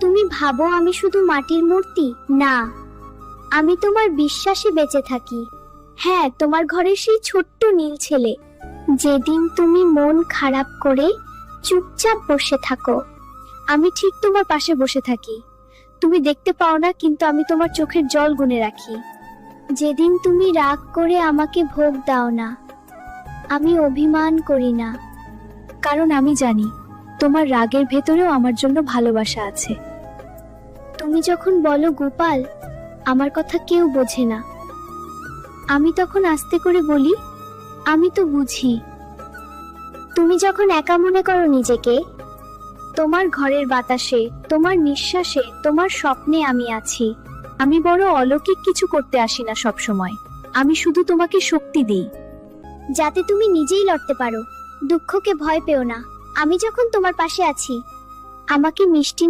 তুমি ভাবো আমি শুধু মাটির মূর্তি? না, আমি তোমার বিশ্বাসে বেঁচে থাকি। হ্যাঁ, তোমার ঘরের সেই ছোট্ট নীল ছেলে। যেদিন তুমি মন খারাপ করে চুপচাপ বসে থাকো, আমি ঠিক তোমার পাশে বসে থাকি। তুমি দেখতে পাও না, কিন্তু আমি তোমার চোখের জল গুনে রাখি। যেদিন তুমি রাগ করে আমাকে ভোগ দাও না, আমি অভিমান করি না, কারণ আমি জানি তোমার রাগের ভেতরেও আমার জন্য ভালোবাসা আছে। তুমি যখন বলো গোপাল, আমার কথা কেউ বোঝে না, আমি তখন আস্তে করে বলি, আমি তো বুঝি। তুমি যখন একা মনে করো নিজেকে, তোমার ঘরের বাতাসে, তোমার নিঃশ্বাসে, তোমার স্বপ্নে আমি আছি। আমি বড় অলৌকিক কিছু করতে আসি না সব সময়, আমি শুধু তোমাকে শক্তি দিই, যাতে তুমি নিজেই লড়তে পারো। দুঃখকে ভয় পেও না, আমি যখন তোমার পাশে আছি, আমাকে মিষ্টি না